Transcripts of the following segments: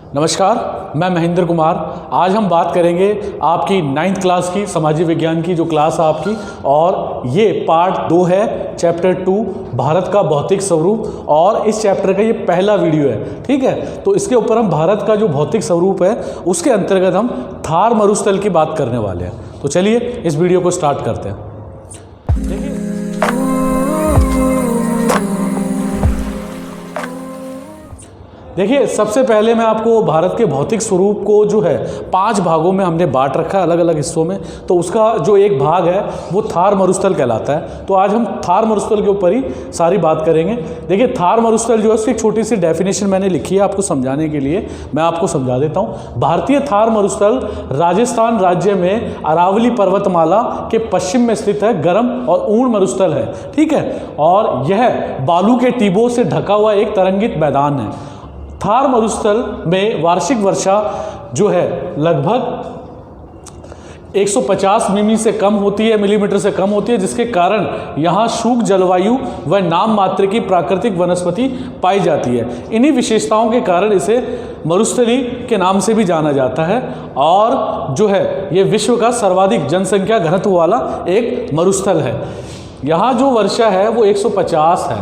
नमस्कार, मैं महेंद्र कुमार। आज हम बात करेंगे आपकी 9th क्लास की समाजी विज्ञान की जो क्लास है आपकी, और ये पार्ट 2 है, चैप्टर 2 भारत का भौतिक स्वरूप। और इस चैप्टर का ये पहला वीडियो है, ठीक है। तो इसके ऊपर हम भारत का जो भौतिक स्वरूप है उसके अंतर्गत हम थार मरुस्थल की बात करने वाले हैं। तो चलिए इस वीडियो को स्टार्ट करते हैं। देखिए, सबसे पहले मैं आपको भारत के भौतिक स्वरूप को जो है 5 भागों में हमने बांट रखा है, अलग अलग हिस्सों में। तो उसका जो एक भाग है वो थार मरुस्थल कहलाता है। तो आज हम थार मरुस्थल के ऊपर ही सारी बात करेंगे। देखिए, थार मरुस्थल जो है उसकी एक छोटी सी डेफिनेशन मैंने लिखी है आपको समझाने के लिए, मैं आपको समझा देता हूँ। भारतीय थार मरुस्थल राजस्थान राज्य में अरावली पर्वतमाला के पश्चिम में स्थित है, गर्म और ऊर्ण मरुस्थल है, ठीक है। और यह बालू के टीबों से ढका हुआ एक तरंगित मैदान है। थार मरुस्थल में वार्षिक वर्षा जो है लगभग 150 मिमी से कम होती है, मिलीमीटर से कम होती है, जिसके कारण यहाँ शुष्क जलवायु व नाम मात्र की प्राकृतिक वनस्पति पाई जाती है। इन्हीं विशेषताओं के कारण इसे मरुस्थली के नाम से भी जाना जाता है। और जो है ये विश्व का सर्वाधिक जनसंख्या घनत्व वाला एक मरुस्थल है। यहाँ जो वर्षा है वो 150 है,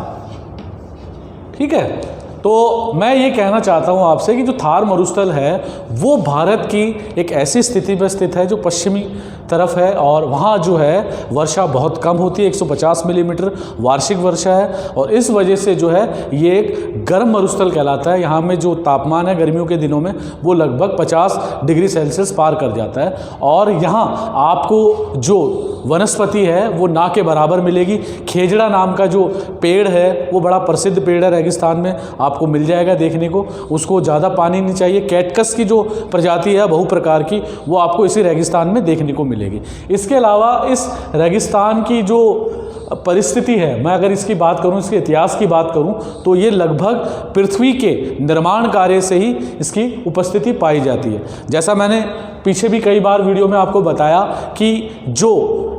ठीक है। तो मैं ये कहना चाहता हूँ आपसे कि जो थार मरुस्थल है वो भारत की एक ऐसी स्थिति में स्थित है जो पश्चिमी तरफ है, और वहाँ जो है वर्षा बहुत कम होती है, 150 मिलीमीटर वार्षिक वर्षा है। और इस वजह से जो है ये एक गर्म मरुस्थल कहलाता है। यहाँ में जो तापमान है गर्मियों के दिनों में वो लगभग 50 डिग्री सेल्सियस पार कर जाता है। और यहाँ आपको जो वनस्पति है वो ना के बराबर मिलेगी। खेजड़ा नाम का जो पेड़ है वो बड़ा प्रसिद्ध पेड़ है, रेगिस्तान में आपको मिल जाएगा देखने को। उसको ज़्यादा पानी नहीं चाहिए। कैटकस की जो प्रजाति है बहु प्रकार की, वो आपको इसी रेगिस्तान में देखने को मिलेगी। इसके अलावा इस रेगिस्तान की जो परिस्थिति है, मैं अगर इसकी बात करूं, इसके इतिहास की बात करूं, तो ये लगभग पृथ्वी के निर्माण कार्य से ही इसकी उपस्थिति पाई जाती है। जैसा मैंने पीछे भी कई बार वीडियो में आपको बताया कि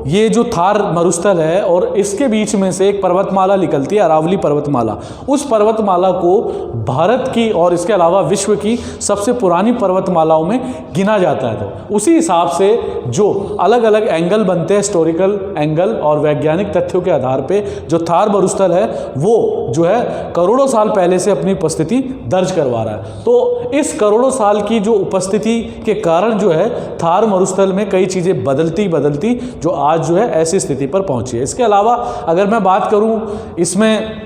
ये जो थार मरुस्थल है और इसके बीच में से एक पर्वतमाला निकलती है, अरावली पर्वतमाला। उस पर्वतमाला को भारत की और इसके अलावा विश्व की सबसे पुरानी पर्वतमालाओं में गिना जाता है। तो उसी हिसाब से जो अलग अलग एंगल बनते हैं, हिस्टोरिकल एंगल और वैज्ञानिक तथ्यों के आधार पे, जो थार मरुस्थल है वो जो है करोड़ों साल पहले से अपनी उपस्थिति दर्ज करवा रहा है। तो इस करोड़ों साल की जो उपस्थिति के कारण जो है थार मरुस्थल में कई चीज़ें बदलती जो आज जो है ऐसी स्थिति पर पहुंची है। इसके अलावा अगर मैं बात करूं इसमें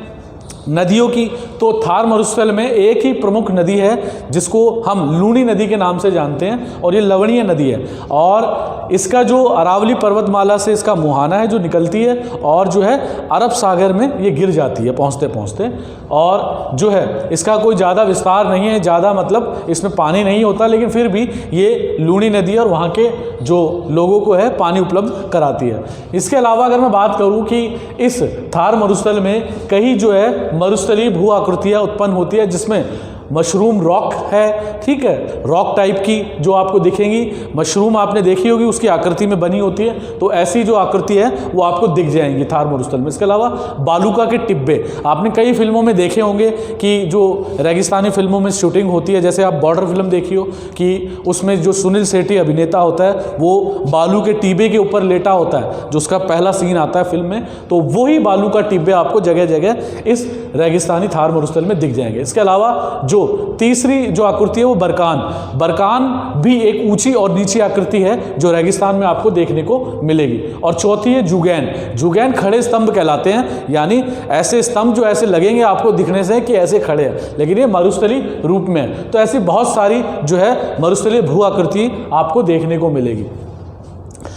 नदियों की, तो थार मरुस्थल में एक ही प्रमुख नदी है जिसको हम लूनी नदी के नाम से जानते हैं, और ये लवणीय नदी है। और इसका जो अरावली पर्वतमाला से इसका मुहाना है जो निकलती है, और जो है अरब सागर में ये गिर जाती है पहुँचते पहुँचते। और जो है इसका कोई ज़्यादा विस्तार नहीं है, ज़्यादा मतलब इसमें पानी नहीं होता, लेकिन फिर भी ये लूनी नदी और वहाँ के जो लोगों को है पानी उपलब्ध कराती है। इसके अलावा अगर मैं बात करूँ कि इस थार मरुस्थल में कई जो है मरुस्थलीय भू आकृतियाँ उत्पन्न होती है, जिसमें मशरूम रॉक है, ठीक है, रॉक टाइप की जो आपको दिखेंगी। मशरूम आपने देखी होगी, उसकी आकृति में बनी होती है, तो ऐसी जो आकृति है वो आपको दिख जाएंगी थार मरुस्थल में। इसके अलावा बालूका के टिब्बे आपने कई फिल्मों में देखे होंगे कि जो रेगिस्तानी फिल्मों में शूटिंग होती है, जैसे आप बॉर्डर फिल्म देखी हो कि उसमें जो सुनील शेट्टी अभिनेता होता है वो बालू के टिब्बे के ऊपर लेटा होता है, जो उसका पहला सीन आता है फिल्म में, तो वही बालू का टिब्बे आपको जगह जगह इस रेगिस्तानी थार मरुस्थल में दिख जाएंगे। इसके अलावा जो तीसरी जो आकृति है वो बरकान भी एक ऊंची और नीची आकृति है जो रेगिस्तान में आपको देखने को मिलेगी। और चौथी है जुगैन खड़े स्तंभ कहलाते हैं, यानी ऐसे स्तंभ जो ऐसे लगेंगे आपको दिखने से कि ऐसे खड़े हैं, लेकिन ये मरुस्थली रूप में है। तो ऐसी बहुत सारी जो है मरुस्थलीय भू आकृति आपको देखने को मिलेगी।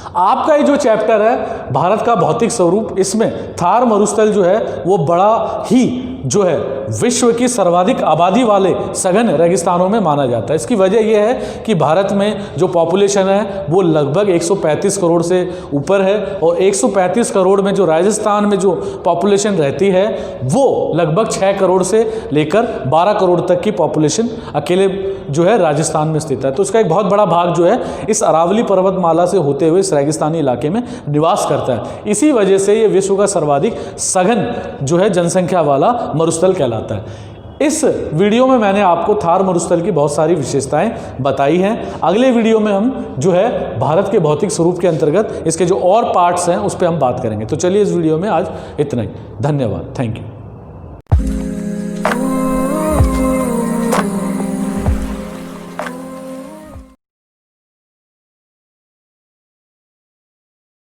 आपका ये जो चैप्टर है भारत का भौतिक स्वरूप, इसमें थार मरुस्थल जो है वो बड़ा ही जो है विश्व की सर्वाधिक आबादी वाले सघन रेगिस्तानों में माना जाता है। इसकी वजह यह है कि भारत में जो पॉपुलेशन है वो लगभग 135 करोड़ से ऊपर है, और 135 करोड़ में जो राजस्थान में जो पॉपुलेशन रहती है वो लगभग 6 करोड़ से लेकर 12 करोड़ तक की पॉपुलेशन अकेले जो है राजस्थान में स्थित है। तो इसका एक बहुत बड़ा भाग जो है इस अरावली पर्वतमाला से होते हुए इस रेगिस्तानी इलाके में निवास करता है। इसी वजह से ये विश्व का सर्वाधिक सघन जो है जनसंख्या वाला मरुस्थल कहलाता है। इस वीडियो में मैंने आपको थार मरुस्थल की बहुत सारी विशेषताएं बताई हैं। अगले वीडियो में हम जो है भारत के भौतिक स्वरूप के अंतर्गत इसके जो और पार्ट्स हैं उस पर हम बात करेंगे। तो चलिए इस वीडियो में आज इतना ही। धन्यवाद। Thank you.